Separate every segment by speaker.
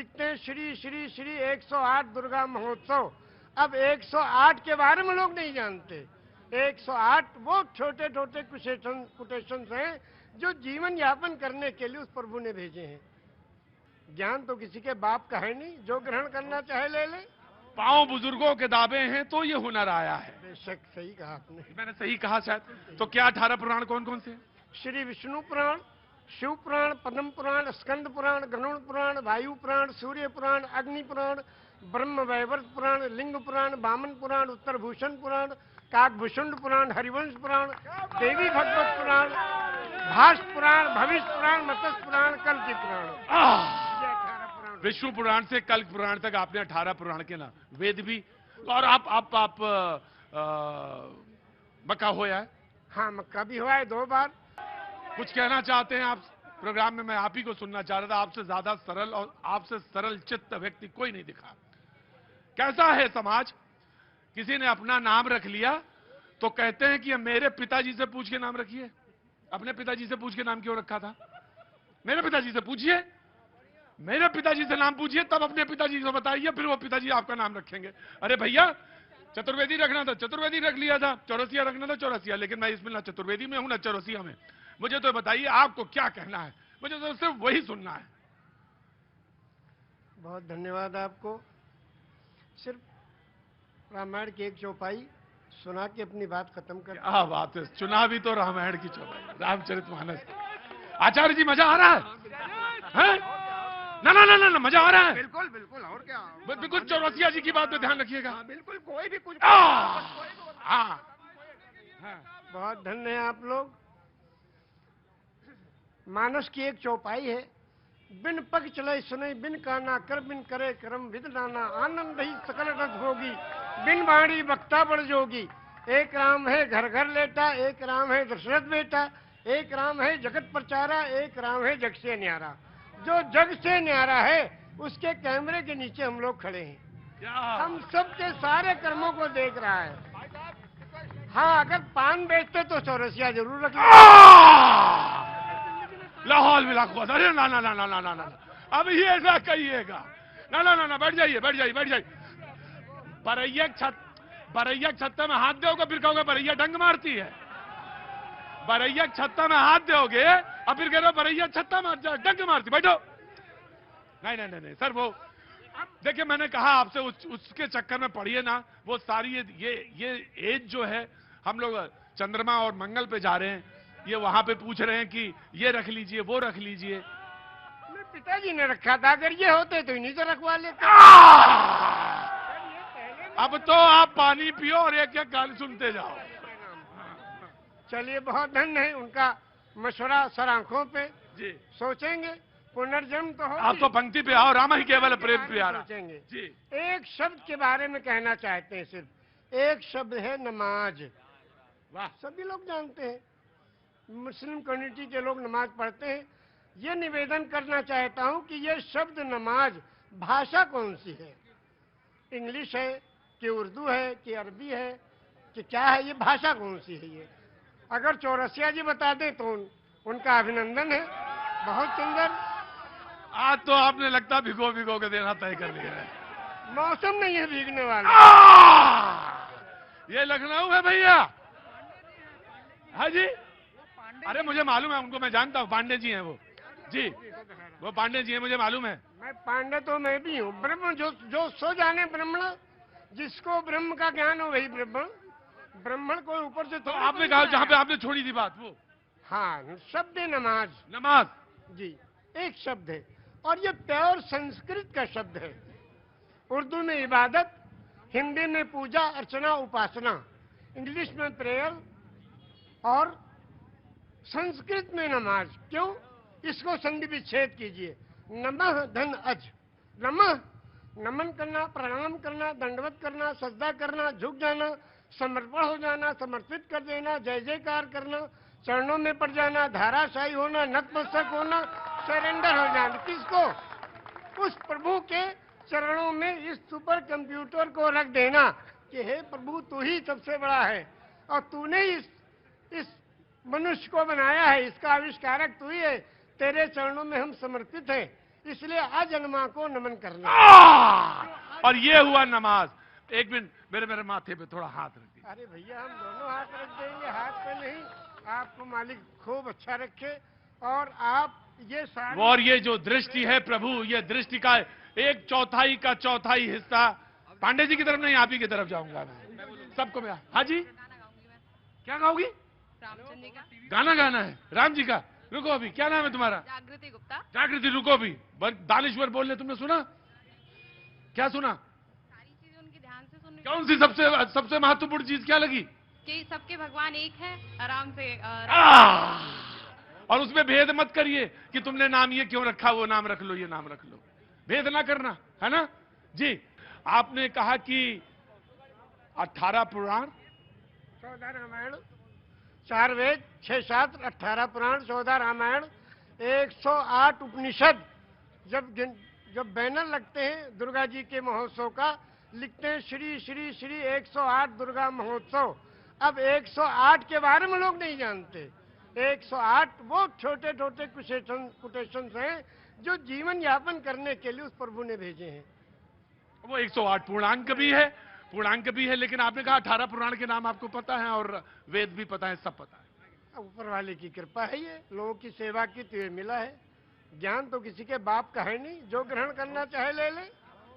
Speaker 1: लिखते हैं श्री श्री श्री 108 दुर्गा महोत्सव। अब 108 के बारे में लोग नहीं जानते। 108 वो छोटे छोटे कोटेशंस हैं जो जीवन यापन करने के लिए उस प्रभु ने भेजे हैं। ज्ञान तो किसी के बाप का है नहीं, जो ग्रहण करना चाहे ले ले।
Speaker 2: पांव बुजुर्गों के दावे हैं तो ये हुनर आया है।
Speaker 1: बेशक सही कहा आपने।
Speaker 2: मैंने सही कहा शायद। तो क्या 18 पुराण कौन कौन से?
Speaker 1: श्री विष्णु पुराण, शिव पुराण, पद्म पुराण, स्कंद पुराण, गरुड़ पुराण, वायु पुराण, सूर्य पुराण, अग्नि पुराण, ब्रह्म वैवर्त पुराण, लिंग पुराण, वामन पुराण, उत्तर भूषण पुराण, काकभूषुंड पुराण, हरिवंश पुराण, देवी भगवत पुराण, भाष्य पुराण, भविष्य पुराण, मत्स्य पुराण, कल्कि पुराण।
Speaker 2: विष्णु पुराण से कल्क पुराण तक आपने 18 पुराण के नाम, वेद भी। और आप मक्का होया है?
Speaker 1: हाँ, मक्का भी हुआ है 2 बार।
Speaker 2: कुछ कहना चाहते हैं आप प्रोग्राम में? मैं आप ही को सुनना चाह रहा था। आपसे ज्यादा सरल और आपसे सरल चित्त व्यक्ति कोई नहीं दिखा। कैसा है समाज? किसी ने अपना नाम रख लिया तो कहते हैं कि मेरे पिताजी से पूछ के नाम रखिए। अपने पिताजी से पूछ के नाम क्यों रखा था? मेरे पिताजी से पूछिए, मेरे पिताजी से नाम पूछिए, तब अपने पिताजी को बताइए, फिर वो पिताजी आपका नाम रखेंगे। अरे भैया, चतुर्वेदी रखना था चतुर्वेदी रख लिया था, चौरसिया रखना था चौरसिया, लेकिन मैं इसमें ना चतुर्वेदी में हूं ना चौरसिया में। मुझे तो बताइए आपको क्या कहना है? मुझे तो सिर्फ वही सुनना है।
Speaker 1: बहुत धन्यवाद आपको। सिर्फ रामायण की एक चौपाई सुना के अपनी बात खत्म कर।
Speaker 2: क्या बात है, चुना भी तो रामायण की चौपाई, रामचरितमानस। आचार्य जी मजा आ रहा है? ना ना ना ना, मजा आ रहा है।
Speaker 1: बिल्कुल बिल्कुल, और क्या।
Speaker 2: बिल्कुल चौरसिया जी की बात पे ध्यान रखिएगा।
Speaker 1: बिल्कुल, कोई भी कुछ। बहुत धन्य है आप लोग। मानस की एक चौपाई है, बिन पग चले सुने बिन काना, कर बिन करे करम विद नाना, आनंद ही सकल रस होगी, बिन बाणी वक्ता बढ़ जोगी। एक राम है घर घर लेटा, एक राम है दशरथ बेटा, एक राम है जगत प्रचारा, एक राम है जग से न्यारा। जो जग से न्यारा है उसके कैमरे के नीचे हम लोग खड़े हैं। हम सबके सारे कर्मों को देख रहा है। हाँ, अगर पान बेचते तो चौरसिया जरूर रख
Speaker 2: लाहौल मिला। अरे ना ना ना ना ना ना ना, अब ये ऐसा कहिएगा। ना ना ना ना, बैठ जाइए बैठ जाइए बैठ जाइए। बरैया छत्ता में हाथ दोगे फिर कहोगे बरैया डंग मारती है। बरैया छत्ता में हाथ दोगे अब फिर कह रहे हो बरैया छत्ता में डंग मारती। बैठो। नहीं नहीं नहीं, नहीं सर, वो देखिए मैंने कहा आपसे उसके चक्कर में पड़िए ना। वो सारी ये एज जो है, हम लोग चंद्रमा और मंगल पे जा रहे हैं, ये वहां पे पूछ रहे हैं कि ये रख लीजिए वो रख लीजिए।
Speaker 1: मेरे पिताजी ने रखा था, अगर ये होते तो इन्हीं से रखवा लेते।
Speaker 2: अब तो आप पानी पियो और एक एक गाली सुनते जाओ।
Speaker 1: चलिए, बहुत धन्य है। उनका मशवरा सर आंखों पे
Speaker 2: जी।
Speaker 1: सोचेंगे, पुनर्जन्म तो हो।
Speaker 2: आप तो पंक्ति पे आओ, राम ही केवल प्रेम प्यारा।
Speaker 1: सोचेंगे
Speaker 2: जी।
Speaker 1: एक शब्द के बारे में कहना चाहते हैं, सिर्फ एक शब्द है नमाज।
Speaker 2: वाह,
Speaker 1: सभी लोग जानते हैं, मुस्लिम कम्युनिटी के लोग नमाज पढ़ते हैं। ये निवेदन करना चाहता हूं कि ये शब्द नमाज भाषा कौन सी है? इंग्लिश है कि उर्दू है कि अरबी है कि क्या है? ये भाषा कौन सी है? ये अगर चौरसिया जी बता दें तो उनका अभिनंदन है। बहुत सुंदर।
Speaker 2: आज तो आपने लगता भिगो भिगो के देना तय कर लिया है।
Speaker 1: मौसम नहीं है भीगने वाला।
Speaker 2: ये लखनऊ है भैया। हाँ जी, अरे मुझे मालूम है उनको, मैं जानता हूँ, पांडे जी हैं वो। जी, वो पांडे जी हैं, मुझे मालूम है।
Speaker 1: मैं पांडे तो मैं भी हूँ। ब्रह्म जो सो जाने ब्रह्मण, जिसको ब्रह्म का ज्ञान हो वही ब्रह्मण। ब्राह्मण को ऊपर से
Speaker 2: तो आपने कहा जहाँ पे आपने छोड़ी थी बात वो।
Speaker 1: हाँ, शब्द है नमाज।
Speaker 2: नमाज
Speaker 1: जी, एक शब्द है और ये प्योर संस्कृत का शब्द है। उर्दू में इबादत, हिंदी में पूजा अर्चना उपासना, इंग्लिश में प्रेयर और संस्कृत में नमाज। क्यों? इसको संधि विच्छेद कीजिए। नमः धन अज। नमः नमन करना, प्रणाम करना, दंडवत करना, सजदा करना, झुक जाना, समर्पण हो जाना, समर्पित कर देना, जय जयकार करना, चरणों में पड़ जाना, धाराशाही होना, नतमस्तक होना, सरेंडर हो जाना। किसको? उस प्रभु के चरणों में इस सुपर कंप्यूटर को रख देना कि हे प्रभु, तू ही सबसे बड़ा है और तूने इस मनुष्य को बनाया है, इसका आविष्कारक तू ही है। तेरे चरणों में हम समर्पित हैं। इसलिए अजन्मा को नमन करना।
Speaker 2: और ये हुआ नमाज। एक मिनट, मेरे माथे पे थोड़ा हाथ रख दीजिए।
Speaker 1: अरे भैया, हम दोनों हाथ रख देंगे, हाथ पे नहीं। आपको मालिक खूब अच्छा रखे। और आप ये सारे,
Speaker 2: और ये जो दृष्टि है प्रभु, ये दृष्टि का 1/4 का चौथाई हिस्सा पांडे जी की तरफ नहीं, आप ही की तरफ जाऊंगा मैं। सबको मैं, हाँ जी, क्या गाओगी?
Speaker 3: रामचंद्र जी का
Speaker 2: गाना गाना है राम जी का। रुको अभी, क्या नाम है तुम्हारा?
Speaker 3: जागृति गुप्ता।
Speaker 2: जागृति, रुको अभी। दानेश्वर बोल रहे, तुमने सुना? क्या सुना?
Speaker 3: सारी चीजें उनकी ध्यान से सुन
Speaker 2: कौन सी सबसे महत्वपूर्ण चीज क्या लगी?
Speaker 3: कि सबके भगवान एक है, आराम से
Speaker 2: और उसमें भेद मत करिए कि तुमने नाम ये क्यों रखा, वो नाम रख लो, ये नाम रख लो। भेद ना करना, है ना जी। आपने कहा कि 18 पुराण,
Speaker 1: 14 रामायण, 4 वेद, 6 शास्त्र, 18 पुराण, 14 रामायण, 108 उपनिषद। जब बैनर लगते हैं दुर्गा जी के महोत्सव का, लिखते हैं श्री श्री श्री 108 दुर्गा महोत्सव। अब 108 के बारे में लोग नहीं जानते। 108 वो छोटे छोटे कोटेशंस हैं जो जीवन यापन करने के लिए उस प्रभु ने भेजे हैं।
Speaker 2: वो 108 पूर्णांक भी है, लेकिन आपने कहा 18 पुराण के नाम आपको पता है और वेद भी पता है, सब पता है।
Speaker 1: ऊपर वाले की कृपा है, ये लोगों की सेवा की तो ये मिला है। ज्ञान तो किसी के बाप का है नहीं, जो ग्रहण करना चाहे ले ले।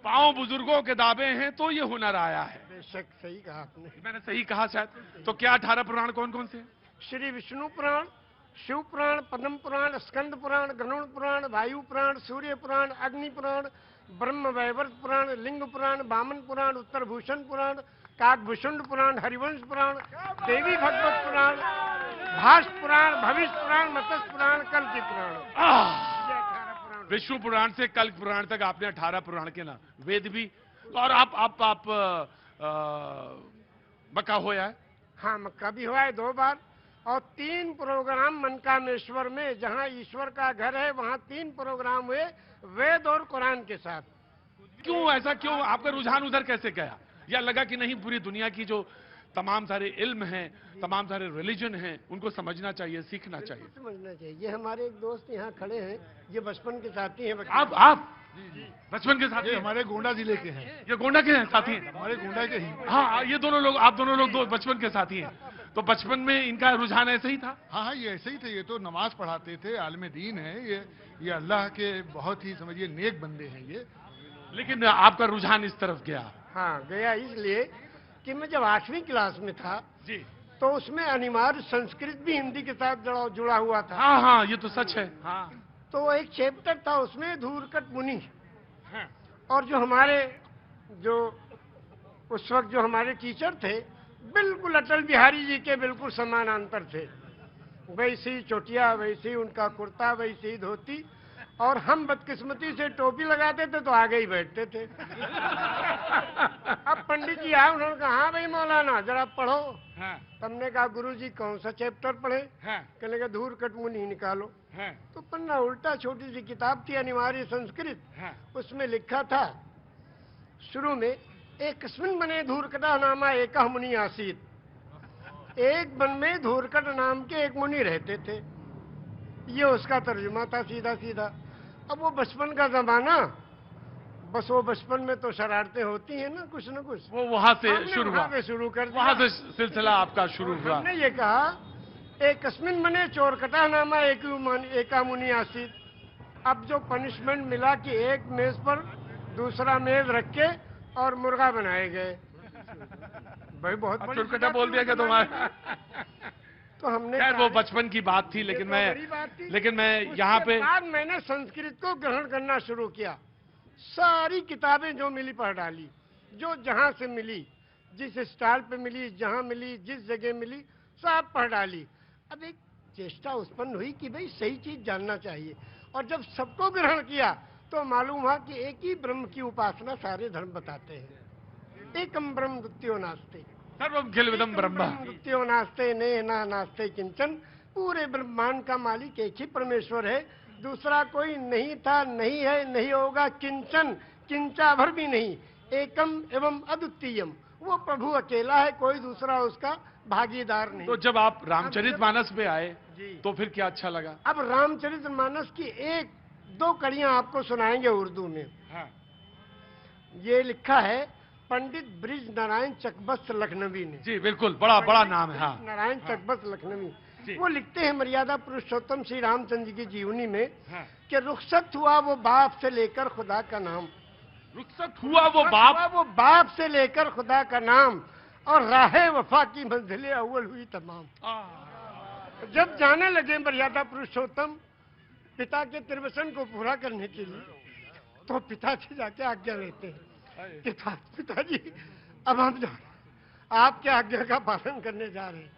Speaker 2: पांव बुजुर्गों के दावे हैं तो ये हुनर आया है।
Speaker 1: बेशक सही कहा आपने।
Speaker 2: मैंने सही कहा शायद। तो क्या 18 पुराण कौन कौन से हैं?
Speaker 1: श्री विष्णु पुराण, शिव पुराण, पद्म पुराण, स्कंद पुराण, गरुड़ पुराण, वायु पुराण, सूर्य पुराण, अग्नि पुराण, ब्रह्म वैवर्त पुराण, लिंग पुराण, वामन पुराण, उत्तर भूषण पुराण, काकभूषुंड पुराण, हरिवंश पुराण, देवी भगवत पुराण, भाष पुराण, भविष्य पुराण, मत्स्य पुराण, कल्कि पुराण। ये 18 पुराण।
Speaker 2: विष्णु पुराण से कल्क पुराण तक आपने 18 पुराण के नाम, वेद भी। और आप मक्का होया है?
Speaker 1: हाँ, मक्का भी हुआ है 2 बार। और 3 प्रोग्राम मनकामेश्वर में, जहाँ ईश्वर का घर है, वहाँ 3 प्रोग्राम हुए वेद और कुरान के साथ।
Speaker 2: क्यों ऐसा, क्यों आपका रुझान उधर कैसे गया? या लगा कि नहीं, पूरी दुनिया की जो तमाम सारे इल्म हैं, तमाम सारे रिलीजन हैं, उनको समझना चाहिए, सीखना चाहिए?
Speaker 1: समझना चाहिए। ये हमारे एक दोस्त यहाँ खड़े हैं, ये बचपन के साथी हैं।
Speaker 2: आप बचपन के साथी?
Speaker 4: हमारे गोंडा जिले के हैं।
Speaker 2: ये गोंडा के हैं साथी हैं?
Speaker 4: हमारे गोंडा के ही।
Speaker 2: हाँ, ये दोनों लोग, आप दोनों लोग दो बचपन के साथी हैं। तो बचपन में इनका रुझान ऐसे ही था?
Speaker 4: हाँ, ये ऐसे ही थे। ये तो नमाज पढ़ाते थे, आलिम दीन है ये अल्लाह के बहुत ही समझिए नेक बंदे हैं ये।
Speaker 2: लेकिन आपका रुझान इस तरफ गया?
Speaker 1: हाँ, गया इसलिए कि मैं जब 8वीं क्लास में था
Speaker 2: जी,
Speaker 1: तो उसमें अनिवार्य संस्कृत भी हिंदी के साथ जुड़ा हुआ था।
Speaker 2: हाँ, ये तो सच है। हाँ,
Speaker 1: तो एक चैप्टर था उसमें धूर्कट मुनि।
Speaker 2: हाँ।
Speaker 1: और जो हमारे उस वक्त जो हमारे टीचर थे, बिल्कुल अटल बिहारी जी के बिल्कुल समानांतर थे। वैसी चोटिया, वैसी उनका कुर्ता, वैसी धोती। और हम बदकिस्मती से टोपी लगाते थे तो आगे ही बैठते थे। अब पंडित जी आए, उन्होंने कहा हाँ भाई मौलाना जरा पढ़ो।
Speaker 2: हाँ,
Speaker 1: हमने कहा गुरुजी कौन सा चैप्टर पढ़े?
Speaker 2: हाँ,
Speaker 1: कहने का धूर्कट मुनि निकालो।
Speaker 2: हाँ,
Speaker 1: तो पन्ना उल्टा, छोटी सी किताब थी अनिवार्य संस्कृत।
Speaker 2: हाँ।
Speaker 1: उसमें लिखा था शुरू में, एकस्मिन् वने धूर्कटा नामा एकः मुनि आसीत्। एक वन में धूर्कट नाम के एक मुनि रहते थे। ये उसका तर्जुमा था सीधा सीधा। अब वो बचपन का जमाना, बस वो बचपन में तो शरारतें होती हैं ना कुछ न कुछ।
Speaker 2: वो वहां से
Speaker 1: हमने
Speaker 2: शुरू हुआ?
Speaker 1: वहाँ पे शुरू कर दिया।
Speaker 2: वहां से सिलसिला आपका शुरू हुआ?
Speaker 1: हमने ये कहा, एकस्मिन् वने चोरकटा नामा एका मुनि आसीत्। अब जो पनिशमेंट मिला कि एक मेज पर दूसरा मेज रख के और मुर्गा बनाए गए। भाई बहुत बड़ी
Speaker 2: चुरकटा बोल दिया क्या तुम्हारा?
Speaker 1: तो हमने
Speaker 2: खैर वो
Speaker 1: कहा,
Speaker 2: बचपन की बात थी,
Speaker 1: ये तो बड़ी बात थी।
Speaker 2: लेकिन मैं
Speaker 1: उसके
Speaker 2: यहाँ पे
Speaker 1: बाद मैंने संस्कृत को ग्रहण करना शुरू किया। सारी किताबें जो मिली पढ़ डाली, जो जहां से मिली, जिस स्टाइल पे मिली, जहां मिली, जिस जगह मिली, सब पढ़ डाली। अब एक चेष्टा उत्पन्न हुई कि भाई सही चीज जानना चाहिए। और जब सबको ग्रहण किया तो मालूम हुआ कि एक ही ब्रह्म की उपासना सारे धर्म बताते हैं। एकम ब्रह्म द्वितीयो नास्ते,
Speaker 2: सर्वम खिलविदम ब्रह्म।
Speaker 1: द्वितीयो नास्ते ने ना नास्ते किंचन। पूरे ब्रह्मांड का मालिक एक ही परमेश्वर है, दूसरा कोई नहीं था, नहीं है, नहीं होगा, किंचन, किंचा भर भी नहीं। एकम एवं अद्वितीयम, वो प्रभु अकेला है, कोई दूसरा उसका भागीदार नहीं।
Speaker 2: तो जब आप रामचरितमानस पे आए
Speaker 1: जी।
Speaker 2: तो फिर क्या अच्छा लगा?
Speaker 1: अब रामचरितमानस की एक दो कड़ियां आपको सुनाएंगे उर्दू में।
Speaker 2: हाँ।
Speaker 1: ये लिखा है पंडित ब्रिज नारायण चकबस्त लखनवी ने।
Speaker 2: जी बिल्कुल, बड़ा बड़ा नाम है। हाँ।
Speaker 1: नारायण चकबस्त लखनवी
Speaker 2: जी।
Speaker 1: वो लिखते हैं मर्यादा पुरुषोत्तम श्री रामचंद्र जी की जीवनी में
Speaker 2: हाँ।
Speaker 1: कि रुखसत हुआ वो बाप से लेकर खुदा का नाम,
Speaker 2: रुखसत हुआ वो
Speaker 1: बाप से लेकर खुदा का नाम, और राहे वफा की मंजिलें अव्वल हुई तमाम। जब जाने लगे मर्यादा पुरुषोत्तम पिता के त्रिवचन को पूरा करने के लिए, तो पिता से जाके आज्ञा लेते हैं कि पिताजी अब हम जा रहे हैं, आपके आज्ञा का पालन करने जा रहे हैं,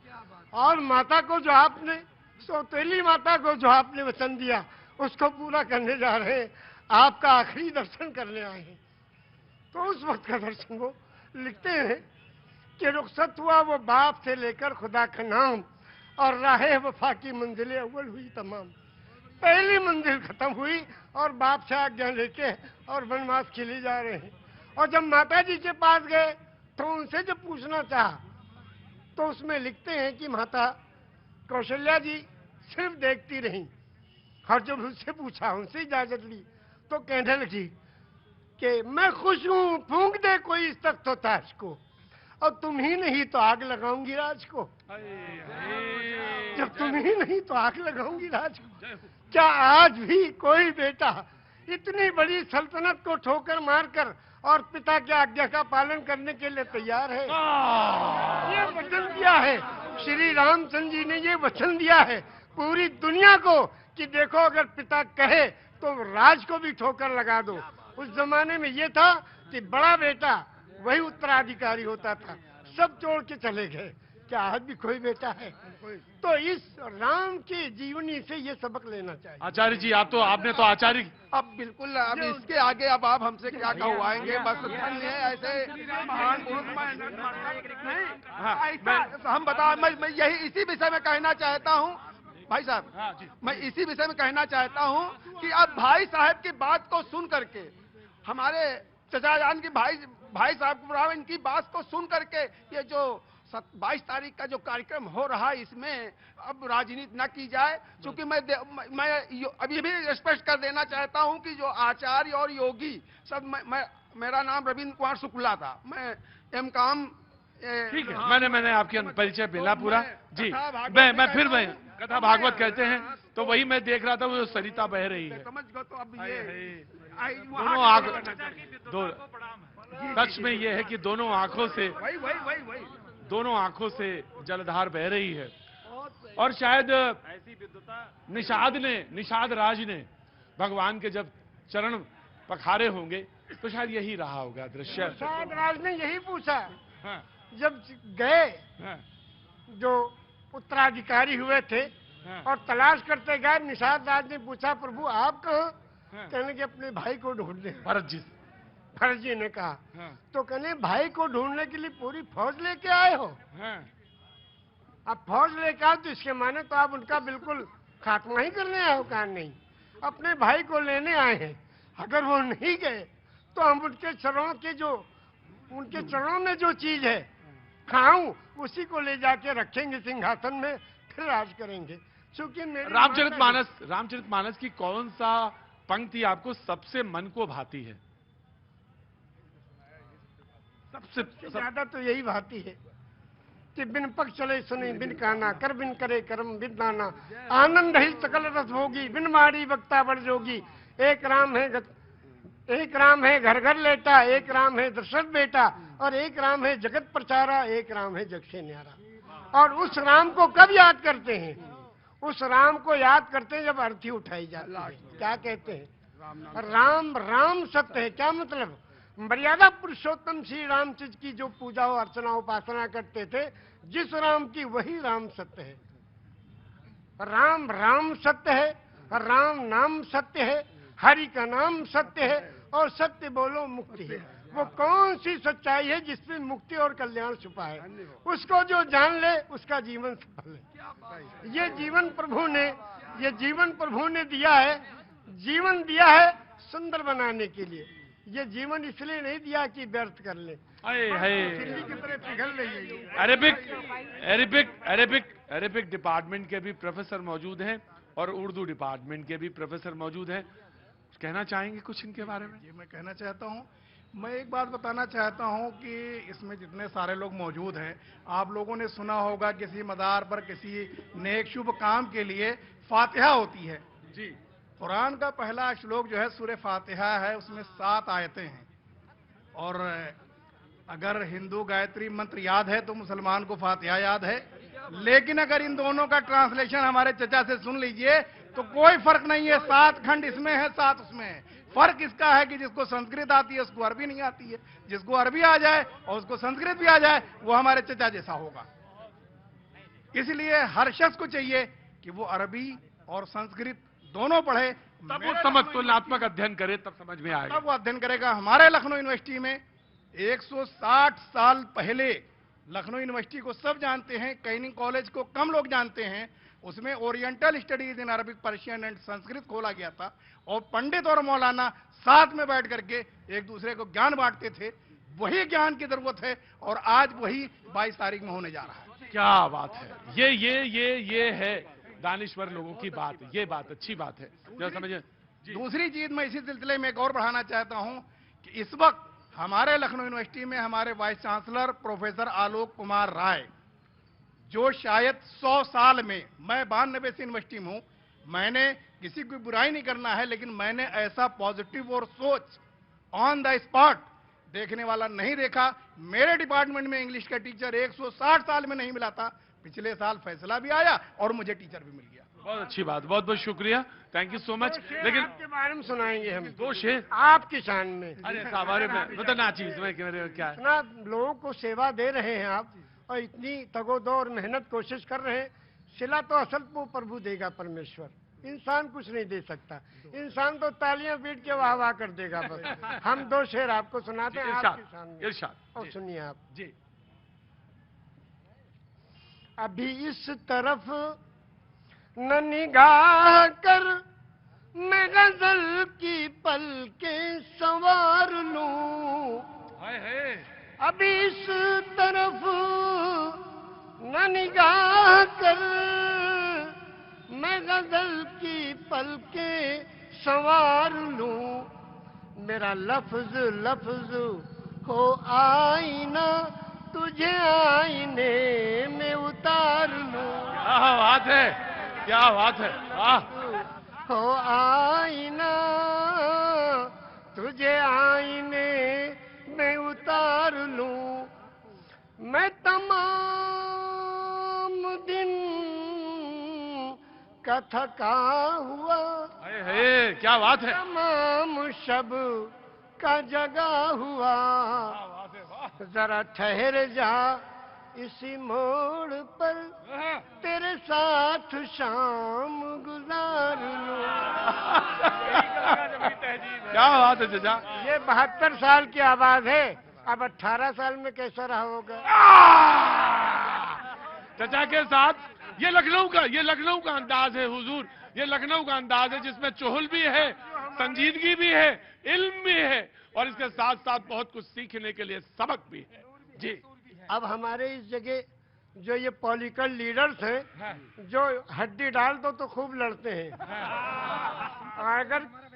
Speaker 1: और माता को जो आपने, सौतेली माता को जो आपने वचन दिया उसको पूरा करने जा रहे हैं, आपका आखिरी दर्शन करने आए हैं। तो उस वक्त का दर्शन वो लिखते हैं कि रुखसत हुआ वो बाप से लेकर खुदा का नाम, और राहे वफा की मंजिलें अव्वल हुई तमाम। पहली मंजिल खत्म हुई और बाप से आज्ञा लेके और वनवास के लिए जा रहे हैं। और जब माता जी के पास गए तो उनसे जब पूछना चाहा तो उसमें लिखते हैं कि माता कौशल्या जी सिर्फ देखती रहीं, और जब उससे पूछा, उनसे इजाजत ली, तो कहने लगी कि मैं खुश हूं, फूंक दे कोई इस तख्त व ताज को, और तुम ही नहीं तो आग लगाऊंगी राज को। जब तुम ही नहीं तो आग लगाऊंगी राज को। क्या आज भी कोई बेटा इतनी बड़ी सल्तनत को ठोकर मारकर और पिता की आज्ञा का पालन करने के लिए तैयार है? ये वचन दिया है श्री रामचंद्र जी ने, ये वचन दिया है पूरी दुनिया को कि देखो अगर पिता कहे तो राज को भी ठोकर लगा दो। उस जमाने में ये था कि बड़ा बेटा वही उत्तराधिकारी होता था, सब छोड़ के चले गए। क्या आज भी कोई बेटा है? तो इस राम की जीवनी से ये सबक लेना चाहिए।
Speaker 2: आचार्य जी आपने तो आचार्य,
Speaker 5: अब बिल्कुल, अब इसके आगे अब आप हमसे क्या कहवाएंगे? बस धन्य है ऐसे महान पुरुष। ऐसा हम बता, मैं यही इसी विषय में कहना चाहता हूँ भाई साहब, मैं इसी विषय में कहना चाहता हूँ कि अब भाई साहब की बात को सुन करके, हमारे चचा जान की भाई साहब इनकी बात को सुन करके, ये जो 22 तारीख का जो कार्यक्रम हो रहा है इसमें अब राजनीति न की जाए। क्योंकि मैं अभी भी स्पष्ट कर देना चाहता हूं कि जो आचार्य और योगी सब, मेरा नाम रविंद्र कुमार शुक्ला था, मैं एम.कॉम।
Speaker 2: ठीक है, मैंने आपके परिचय मिला पूरा जी। मैं फिर कथा भागवत कहते हैं तो वही मैं देख रहा था, वो सरिता बह रही है,
Speaker 5: समझ गए? तो अब ये
Speaker 2: दोनों आंखों, सच में ये है कि दोनों आंखों से, दोनों आंखों से जलधार बह रही है। और शायद निषाद राज ने भगवान के जब चरण पखारे होंगे तो शायद यही रहा होगा दृश्य।
Speaker 1: निषाद राज ने यही पूछा।
Speaker 2: हाँ।
Speaker 1: जब गए,
Speaker 2: हाँ।
Speaker 1: जो उत्तराधिकारी हुए थे,
Speaker 2: हाँ।
Speaker 1: और तलाश करते गए, निषाद राज ने पूछा प्रभु आप कहाँ?
Speaker 2: हाँ।
Speaker 1: कहने के अपने भाई को ढूंढने।
Speaker 2: भरत जी,
Speaker 1: भरत जी ने कहा।
Speaker 2: हाँ।
Speaker 1: तो कहने भाई को ढूंढने के लिए पूरी फौज लेके आए हो?
Speaker 2: हाँ।
Speaker 1: अब फौज लेके आओ तो इसके माने तो आप उनका बिल्कुल खात्मा ही करने आए हो? कहा नहीं, अपने भाई को लेने आए हैं। अगर वो नहीं गए तो हम उनके चरणों में जो चीज है खाऊं उसी को ले जाके रखेंगे सिंहासन में, फिर राज करेंगे। क्योंकि
Speaker 2: रामचरितमानस की कौन सा पंक्ति आपको सबसे मन को भाती है? सबसे
Speaker 1: ज्यादा तो यही भाती है कि बिन पग चले सुने बिन काना, कर बिन करे कर्म बिन दाना, आनंद ही सकल रस भोगी, बिन मारी वक्ता बड़ जोगी। एक राम है घर घर लेटा, एक राम है दशरथ बेटा, और एक राम है जगत प्रचारा, एक राम है जग से न्यारा। और उस राम को कब याद करते हैं? उस राम को याद करते हैं जब अर्थी उठाई जाती है। क्या कहते हैं? राम सत्य है। क्या मतलब? मर्यादा पुरुषोत्तम श्री रामचंद्र की जो पूजा और अर्चना उपासना करते थे, जिस राम की वही राम सत्य है। राम सत्य है, राम नाम सत्य है, हरि का नाम सत्य है, और सत्य बोलो मुक्ति है। वो कौन सी सच्चाई है जिसमें मुक्ति और कल्याण छुपा है? उसको जो जान ले उसका जीवन सफल है। ये जीवन प्रभु ने दिया है, जीवन दिया है सुंदर बनाने के लिए। ये जीवन इसलिए नहीं दिया कि व्यर्थ कर ले, दिल्ली की तरह पिघल रही है।
Speaker 2: अरेबिक डिपार्टमेंट के भी प्रोफेसर मौजूद हैं और उर्दू डिपार्टमेंट के भी प्रोफेसर मौजूद हैं। कहना चाहेंगे कुछ इनके बारे में?
Speaker 6: ये मैं कहना चाहता हूँ, मैं एक बात बताना चाहता हूँ कि इसमें जितने सारे लोग मौजूद हैं, आप लोगों ने सुना होगा किसी मदार पर किसी नेक शुभ काम के लिए फातिहा होती है।
Speaker 2: जी।
Speaker 6: कुरान का पहला श्लोक जो है सूरह फातिहा है, उसमें 7 आयतें हैं। और अगर हिंदू गायत्री मंत्र याद है तो मुसलमान को फातिहा याद है, लेकिन अगर इन दोनों का ट्रांसलेशन हमारे चचा से सुन लीजिए तो कोई फर्क नहीं है। 7 खंड इसमें है, 7 उसमें है। फर्क इसका है कि जिसको संस्कृत आती है उसको अरबी नहीं आती है, जिसको अरबी आ जाए और उसको संस्कृत भी आ जाए वो हमारे चचा जैसा होगा। इसलिए हर शख्स को चाहिए कि वो अरबी और संस्कृत दोनों पढ़े,
Speaker 2: तब वो समझ तुलनात्मक अध्ययन करे, तब समझ में आएगा,
Speaker 6: तब वो अध्ययन करेगा। हमारे लखनऊ यूनिवर्सिटी में 160 साल पहले, लखनऊ यूनिवर्सिटी को सब जानते हैं, कैनिंग कॉलेज को कम लोग जानते हैं, उसमें oriental studies in Arabic, Persian and Sanskrit खोला गया था और पंडित और मौलाना साथ में बैठ करके एक दूसरे को ज्ञान बांटते थे। वही ज्ञान की जरूरत है और आज वही 22 तारीख में होने जा रहा है।
Speaker 2: क्या बात है। ये है दानिश्वर लोगों की बात। ये बात अच्छी बात है, जो समझे।
Speaker 6: दूसरी चीज मैं इसी सिलसिले में एक और बढ़ाना चाहता हूं कि इस वक्त हमारे लखनऊ यूनिवर्सिटी में हमारे vice chancellor professor Alok Kumar Rai, जो शायद 100 साल में, मैं 92 से यूनिवर्सिटी में हूं, मैंने किसी की बुराई नहीं करना है, लेकिन मैंने ऐसा पॉजिटिव और सोच ऑन द स्पॉट देखने वाला नहीं देखा। मेरे डिपार्टमेंट में इंग्लिश का टीचर 160 साल में नहीं मिला था। पिछले साल फैसला भी आया और मुझे टीचर भी मिल गया।
Speaker 2: बहुत अच्छी बात, बहुत बहुत शुक्रिया, थैंक यू सो मच। लेकिन
Speaker 1: आपके बारे में सुनाएंगे हम
Speaker 2: 2 शेर
Speaker 1: आपकी शान में।
Speaker 2: अरे साहब, अरे मैं बताना चीज में क्या है।
Speaker 1: इतना लोगों को सेवा दे रहे हैं आप और इतनी तगोदो और मेहनत कोशिश कर रहे हैं। सिला तो असल वो प्रभु देगा परमेश्वर, इंसान कुछ नहीं दे सकता। इंसान तो तालियां पीट के वाह वाह कर देगा बस। हम 2 शेर आपको सुनाते हैं आपकी शान में,
Speaker 2: इरशाद
Speaker 1: और सुनिए आप
Speaker 2: जी।
Speaker 1: अभी इस तरफ न निगाह कर, मैं गजल की पलकें संवार लूं।
Speaker 2: हाय हाय।
Speaker 1: अभी इस तरफ न निगाह कर, मैं गजल की पलकें संवार लूं। मेरा लफ्ज लफ्ज हो आईना, तुझे आईने में उतार लूं।
Speaker 2: क्या बात है, क्या बात है, वाह।
Speaker 1: हो आईना, तुझे आईने में उतार लूं। मैं तमाम दिन का थका हुआ,
Speaker 2: हाय हाय, क्या बात है।
Speaker 1: तमाम शब का जगा हुआ। जरा ठहर जा इसी मोड़ पर, तेरे साथ शाम गुजार लूं।
Speaker 2: क्या बात है चचा।
Speaker 1: ये 72 साल की आवाज है, अब 18 साल में कैसा रहा होगा।
Speaker 2: चचा के साथ ये लखनऊ का अंदाज है हुजूर, ये लखनऊ का अंदाज है जिसमें चुहल भी है, संजीदगी भी है, इल्म भी है और इसके साथ साथ बहुत कुछ सीखने के लिए सबक भी है। जी।
Speaker 1: अब हमारे इस जगह जो ये पॉलिटिकल लीडर्स हैं, जो हड्डी डाल दो तो खूब लड़ते हैं, और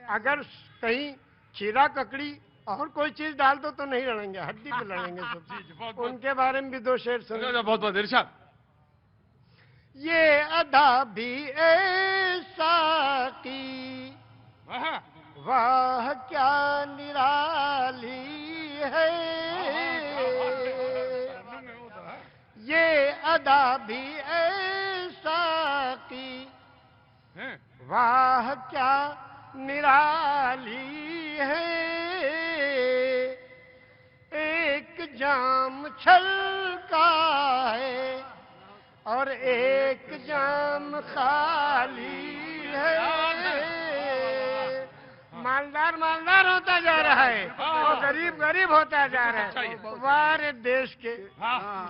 Speaker 1: अगर कहीं खीरा ककड़ी और कोई चीज डाल दो तो नहीं लड़ेंगे, हड्डी पे लड़ेंगे सब। उनके बारे में भी 2 शेर सुनिए।
Speaker 2: बहुत बहुत इरशाद।
Speaker 1: ये अदा भी ऐसा की, वाह क्या निराली है। ये अदा भी ऐसा की, वाह क्या निराली है। एक जाम छलका है और एक जाम खाली है। मालदार मालदार होता जा रहा है और गरीब गरीब होता जा रहा है। वारे देश के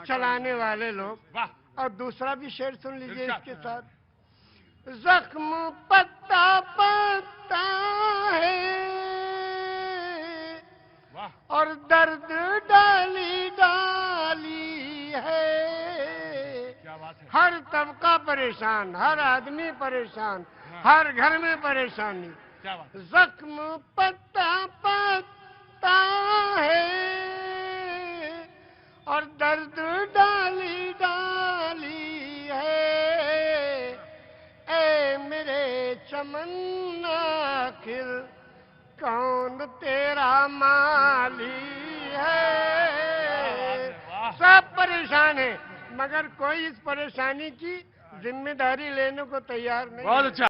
Speaker 1: चलाने वाले लोग। और दूसरा भी शेर सुन लीजिए इसके साथ। जख्म पत्ता पत्ता है और दर्द डाली डाली है। हर तबका परेशान, हर आदमी परेशान, हर घर में परेशानी।
Speaker 2: क्या बात।
Speaker 1: जख्म पत्ता पत्ता है और दर्द डाली डाली है। ए मेरे चमन आखिर कौन तेरा माली है। सब परेशान है मगर कोई इस परेशानी की जिम्मेदारी लेने को तैयार नहीं।
Speaker 2: बहुत अच्छा।